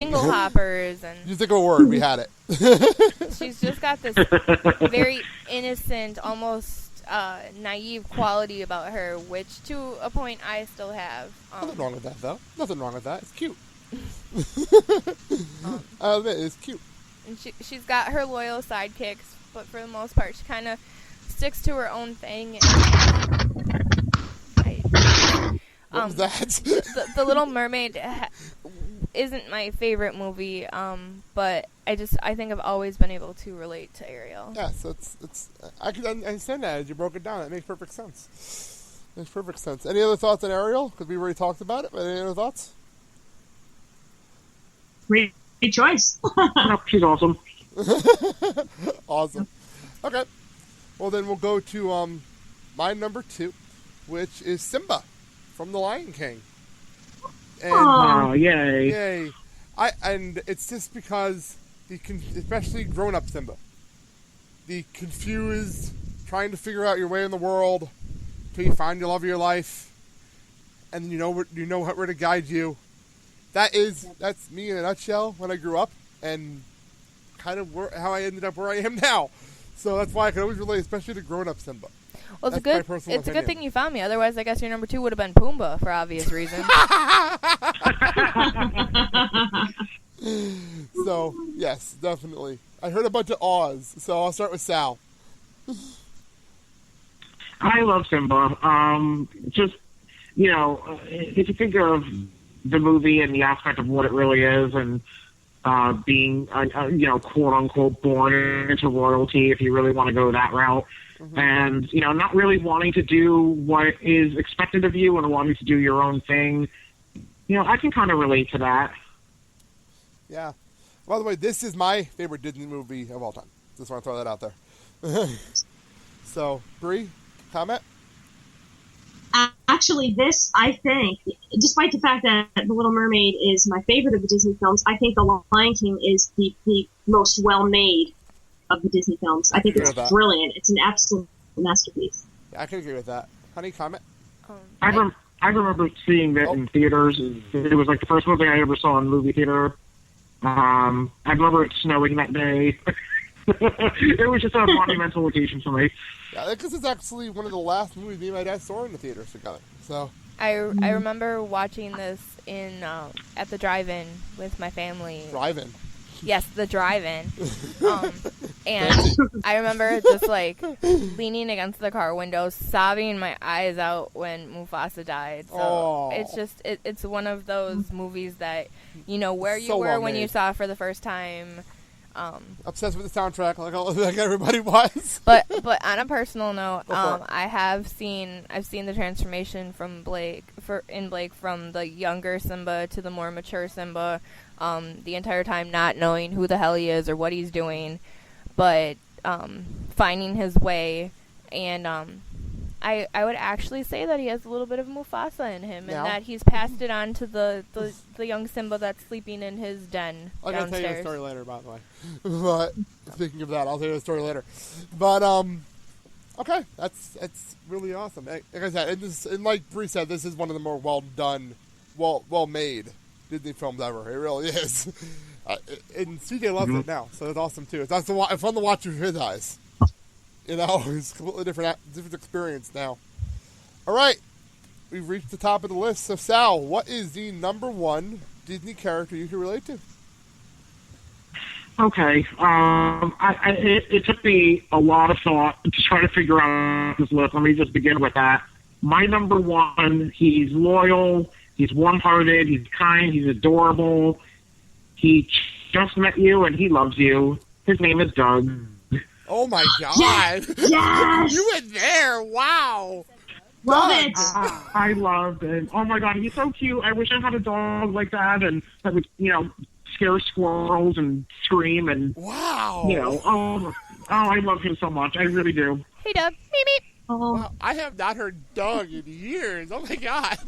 dingle hoppers, and You think of a word, we had it. she's just got this very innocent, almost naive quality about her, which to a point I still have. Nothing wrong with that, though. Nothing wrong with that. It's cute. It's cute. And she's got her loyal sidekicks, but for the most part, she kind of sticks to her own thing. What was that? the Little Mermaid isn't my favorite movie, but I think I've always been able to relate to Ariel. Yeah, so I can understand that as you broke it down. It makes perfect sense. Any other thoughts on Ariel? Because we already talked about it, but any other thoughts? Great choice. She's awesome. Awesome. Okay. Well, then we'll go to my number 2, which is Simba from The Lion King. And, yay. And it's just because, especially grown-up Simba, the confused, trying to figure out your way in the world till you find your love of your life, and you know where to guide you. That's me in a nutshell when I grew up, and kind of how I ended up where I am now. So that's why I can always relate, especially to grown-up Simba. Well, it's a good thing you found me. Otherwise, I guess your number 2 would have been Pumbaa for obvious reasons. So, yes, definitely. I heard a bunch of Oz, so I'll start with Sal. I love Simba. Just, if you think of the movie and the aspect of what it really is, and being, quote unquote, born into royalty, if you really want to go that route, and not really wanting to do what is expected of you and wanting to do your own thing, I can kind of relate to that. Yeah. By the way, this is my favorite Disney movie of all time. Just want to throw that out there. So, Bree, comment? Actually, this, I think, despite the fact that The Little Mermaid is my favorite of the Disney films, I think The Lion King is the most well-made of the Disney films. I think it's brilliant. It's an absolute masterpiece. Yeah, I can agree with that. Honey, comment? I remember seeing that in theaters. It was like the first movie I ever saw in a movie theater. I remember it snowing that day. It was just a monumental occasion for me. Yeah, because it's actually one of the last movies me and my dad saw in the theaters together. So I remember watching this at the drive-in with my family. Drive-in? Yes, the drive-in. And I remember just leaning against the car window, sobbing my eyes out when Mufasa died. So it's just it's one of those movies that where you were when you saw it for the first time. Obsessed with the soundtrack, like everybody was. But on a personal note, I've seen the transformation from Blake from the younger Simba to the more mature Simba. The entire time not knowing who the hell he is or what he's doing, but finding his way. And I would actually say that he has a little bit of Mufasa in him, and that he's passed it on to the young Simba that's sleeping in his den I'll downstairs. tell you the story later, by the way. But speaking of that, I'll tell you the story later. But okay, that's really awesome. Like I said, and like Bree said, this is one of the more well done, well made Disney films ever. It really is. And CJ loves it now, so it's awesome too. It's fun to watch through his eyes. It's a completely different experience now. All right, we've reached the top of the list. So, Sal, what is the number 1 Disney character you can relate to? Okay, it took me a lot of thought to try to figure out this list. Let me just begin with that. My number 1, he's loyal, he's warm-hearted, he's kind, he's adorable. He just met you and he loves you. His name is Doug. Oh my God! Yes! You went there! Wow! Love it! I loved it. Oh my God, he's so cute. I wish I had a dog like that, and that would, scare squirrels and scream and. Wow! I love him so much. I really do. Hey, Doug. Meep meep. Oh. Wow, I have not heard Doug in years. Oh my God!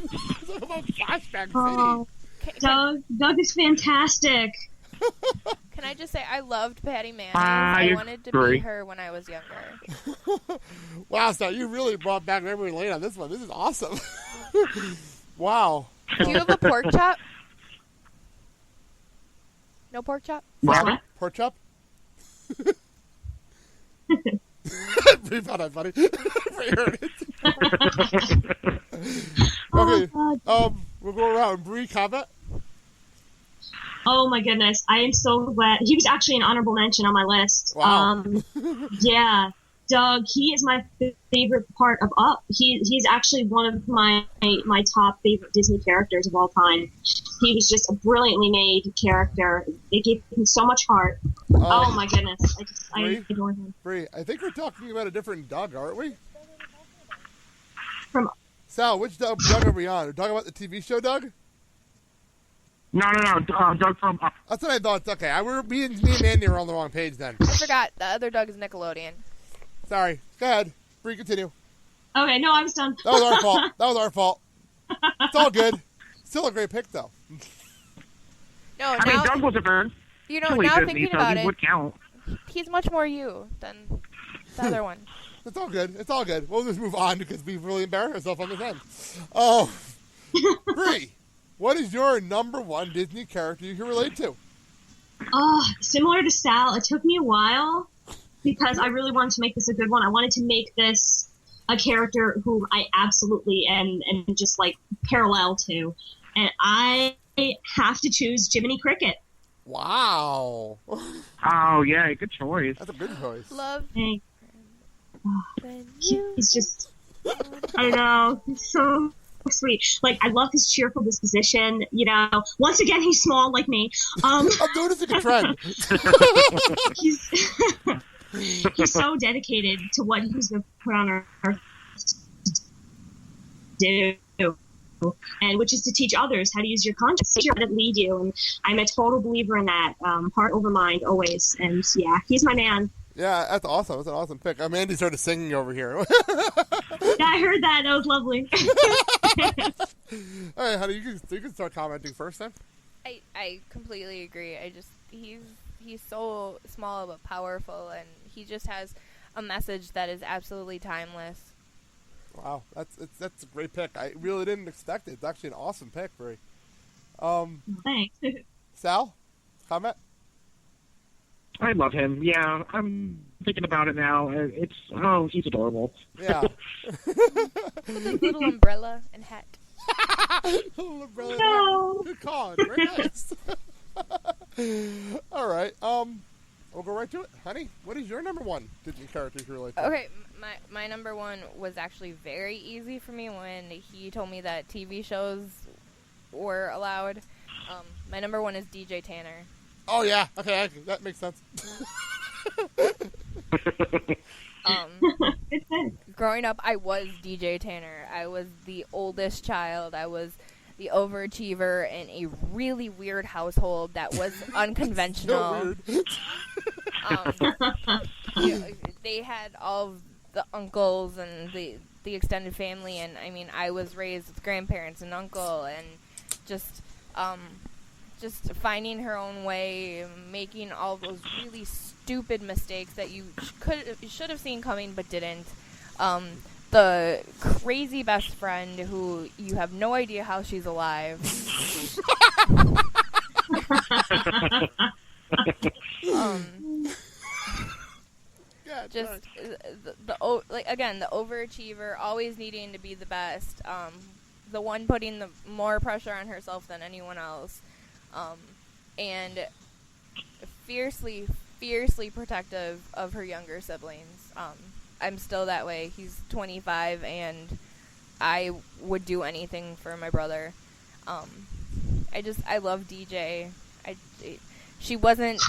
Talk about Flashback City. Doug is fantastic. Can I just say I loved Patty Mayonnaise. I wanted to be her when I was younger. Wow, so you really brought back memory lane on this one. This is awesome. Wow. Do you have a pork chop? No pork chop? What? Pork chop? We found that funny. We heard it. Okay. We'll go around. Bree, comment? Oh my goodness, I am so glad. He was actually an honorable mention on my list. Wow. Yeah, Doug, he is my favorite part of Up. He's actually one of my top favorite Disney characters of all time. He was just a brilliantly made character. They gave him so much heart. Oh my goodness, I adore him. Bree, I think we're talking about a different Doug, aren't we? From Sal, which Doug are we on? We're talking about the TV show Doug? No. Doug from Up. That's what I thought. Okay, me and Mandy are on the wrong page then. I forgot. The other Doug is Nickelodeon. Sorry. Go ahead. Bree, continue. Okay, no, I was done. That was our fault. It's all good. Still a great pick, though. No, I mean, Doug was a bird. You know, Totally now Disney, thinking so about he it, would count. he's much more you than the other one. It's all good. It's all good. We'll just move on because we really embarrassed ourselves on this end. Oh, Bree, what is your number one Disney character you can relate to? Similar to Sal, it took me a while because I really wanted to make this a good one. I wanted to make this a character whom I absolutely and just like parallel to, and I have to choose Jiminy Cricket. Wow. Oh yeah, good choice. That's a good choice. Love. Hey. He's just, I don't know, he's so sweet. Like, I love his cheerful disposition, you know. Once again, he's small like me. I'm noticing a trend. He's so dedicated to what he's been put on earth to do, and which is to teach others how to use your conscience, how to lead you. And I'm a total believer in that, heart over mind, always. And yeah, he's my man. Yeah, that's awesome. That's an awesome pick. Mandy started singing over here. Yeah, I heard that. That was lovely. All right, honey, you can start commenting first then. I completely agree. He's so small but powerful, and he just has a message that is absolutely timeless. Wow, that's a great pick. I really didn't expect it. It's actually an awesome pick, Bree. Thanks. Sal, comment? I love him. Yeah, I'm thinking about it now. He's adorable. Yeah. With his little umbrella and hat. Little umbrella. No. Good call. Very nice. All right. We'll go right to it, honey. What is your number one Disney character you relate to? Okay, my number one was actually very easy for me when he told me that TV shows were allowed. My number one is DJ Tanner. Oh yeah, okay, that makes sense. Growing up, I was DJ Tanner. I was the oldest child. I was the overachiever in a really weird household that was unconventional. They had all of the uncles and the extended family, and I mean, I was raised with grandparents and uncle, and just finding her own way, making all those really stupid mistakes that you should have seen coming but didn't. The crazy best friend who you have no idea how she's alive. Just the overachiever, always needing to be the best. The one putting the more pressure on herself than anyone else. And fiercely protective of her younger siblings. I'm still that way. He's 25, and I would do anything for my brother. I love DJ. She wasn't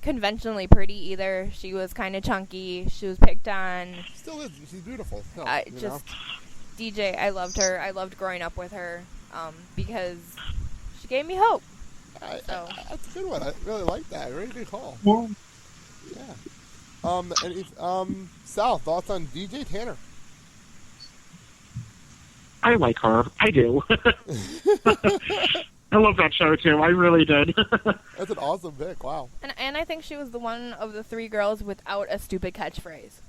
conventionally pretty either. She was kind of chunky. She was picked on. She still is. She's beautiful. DJ, I loved her. I loved growing up with her because she gave me hope. That's a good one. I really like that. Really good call. Yeah. Sal, thoughts on DJ Tanner? I like her. I do. I love that show too. I really did. That's an awesome pick. Wow. And I think she was the one of the three girls without a stupid catchphrase.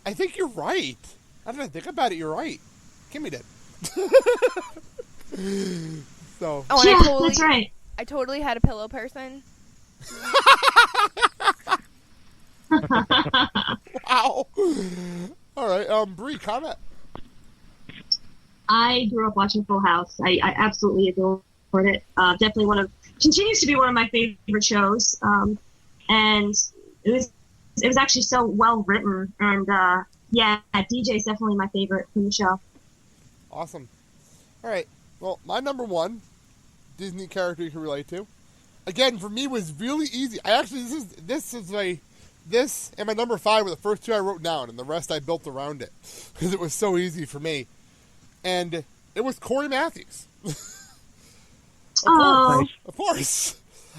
I think you're right. Now that I think about it, you're right. Kimmy did. That's right. I totally had a pillow person. Wow. All right, Bree, comment. I grew up watching Full House. I absolutely adored it. Definitely continues to be one of my favorite shows. And it was actually so well written. And yeah, DJ is definitely my favorite from the show. Awesome. All right. Well, my number one Disney character you can relate to, again, for me was really easy. I actually this and my number 5 were the first 2 I wrote down, and the rest I built around it because it was so easy for me. And it was Corey Matthews. Of course.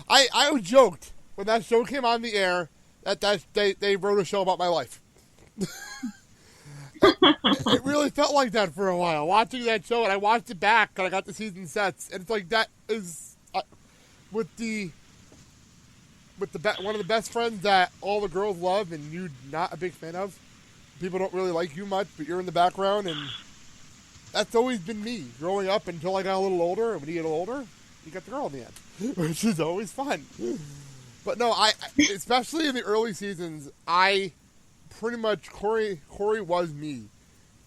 I joked when that show came on the air that they wrote a show about my life. It really felt like that for a while, watching that show, and I watched it back, and I got the season sets, and it's like that is with one of the best friends that all the girls love, and you're not a big fan of. People don't really like you much, but you're in the background, and that's always been me growing up until I got a little older, and when you get older, you get the girl in the end, which is always fun. But no, I especially in the early seasons, pretty much Corey was me,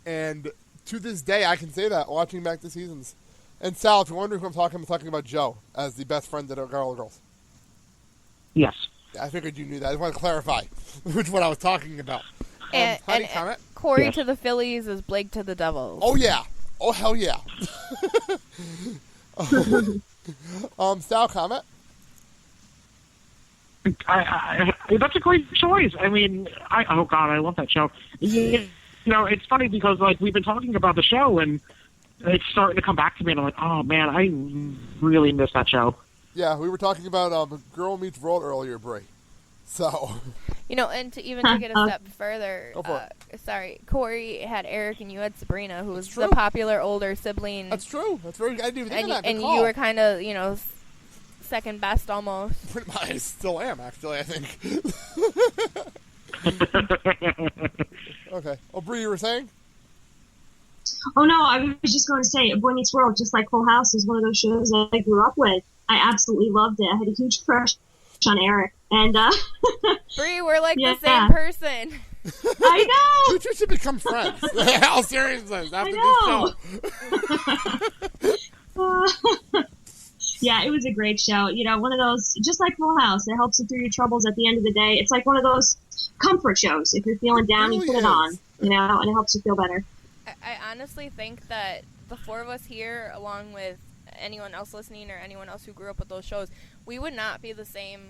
and to this day I can say that watching back the seasons. And Sal, if you're wondering who I'm talking about Joe as the best friend that got all the girls. Yes. Yeah, I figured you knew that. I just want to clarify which one I was talking about. And comment? Corey Yes. to the Phillies is Blake to the Devils. Oh yeah. Oh hell yeah. Sal, comment? That's a great choice. I mean, oh God, I love that show. You know, it's funny because like we've been talking about the show and it's starting to come back to me, and I'm like, oh man, I really miss that show. Yeah, we were talking about Girl Meets World earlier, Bray. So, and to even take it a step further, Go for sorry, Corey had Eric and you had Sabrina, who was That's true. the popular older sibling. That's true. That's very. I didn't even think of that. Good And call. you were kind of, second best almost. Pretty much, I still am actually. I think. Okay. Oh, Bree, you were saying? Oh no, I was just going to say, Boy Meets World, just like Full House, is one of those shows that I grew up with. I absolutely loved it. I had a huge crush on Eric, and Bree, we're like Yeah. the same person. I You two should become friends. How serious is this after this show? Yeah, it was a great show. One of those, just like Full House, it helps you through your troubles at the end of the day. It's like one of those comfort shows. If you're feeling down, really you put it on, and it helps you feel better. I honestly think that the four of us here, along with anyone else listening or anyone else who grew up with those shows, we would not be the same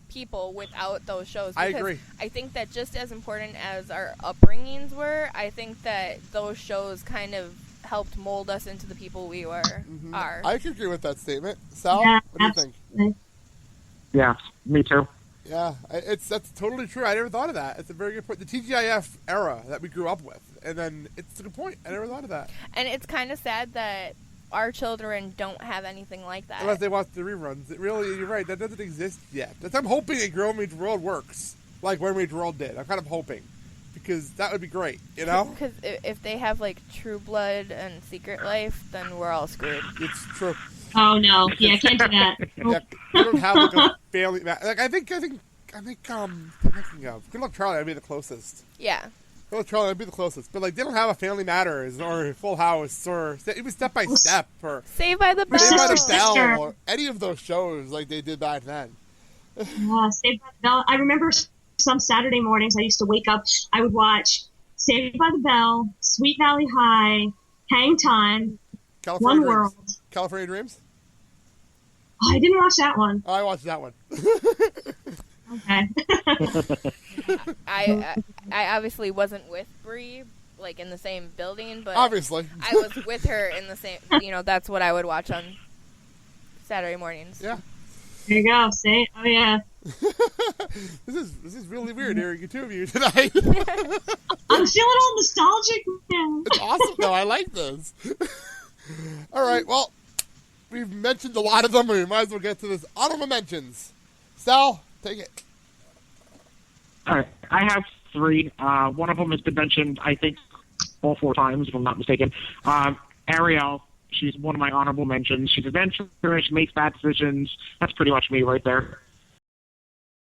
people without those shows. I agree. I think that just as important as our upbringings were, I think that those shows kind of helped mold us into the people we are. I can agree with that statement. Sal, Yeah, what do you think? absolutely. Yeah, me too. Yeah, that's totally true. I never thought of that. It's a very good point. The T.G.I.F. era that we grew up with, and then it's a good point. I never thought of that. And it's kind of sad that our children don't have anything like that. Unless they watch the reruns. It really, you're right. That doesn't exist yet. I'm hoping a Girl Meets World works like Boy Meets World did. I'm kind of hoping because that would be great. Because if they have like True Blood and Secret Life, then we're all screwed. It's true. Oh no, yeah, can't do that. Yeah, they don't have like a family. Like I think. Thinking of Good Luck Charlie. I'd be the closest. Yeah. Good Luck Charlie. I'd be the closest. But like they don't have a Family Matters or Full House or even Step by Step or Saved by the Bell. Saved by the Sister. Bell or any of those shows like they did back then. Yeah, Saved by the Bell. I remember some Saturday mornings I used to wake up. I would watch Saved by the Bell, Sweet Valley High, Hang Time, California One Dreams. World. California Dreams. Oh, I didn't watch that one. Oh, I watched that one. Okay. I obviously wasn't with Bree, like in the same building, but Obviously. I was with her in the same. That's what I would watch on Saturday mornings. Yeah. There you go. See? Oh yeah. This is really weird hearing the two of you tonight. I'm feeling all nostalgic now. It's awesome though. I like this. All right. Well, we've mentioned a lot of them. We might as well get to this honorable mentions. Sal, take it. All right, I have 3. One of them has been mentioned, I think, all 4 times, if I'm not mistaken. Ariel, she's one of my honorable mentions. She's adventurous, she makes bad decisions. That's pretty much me right there.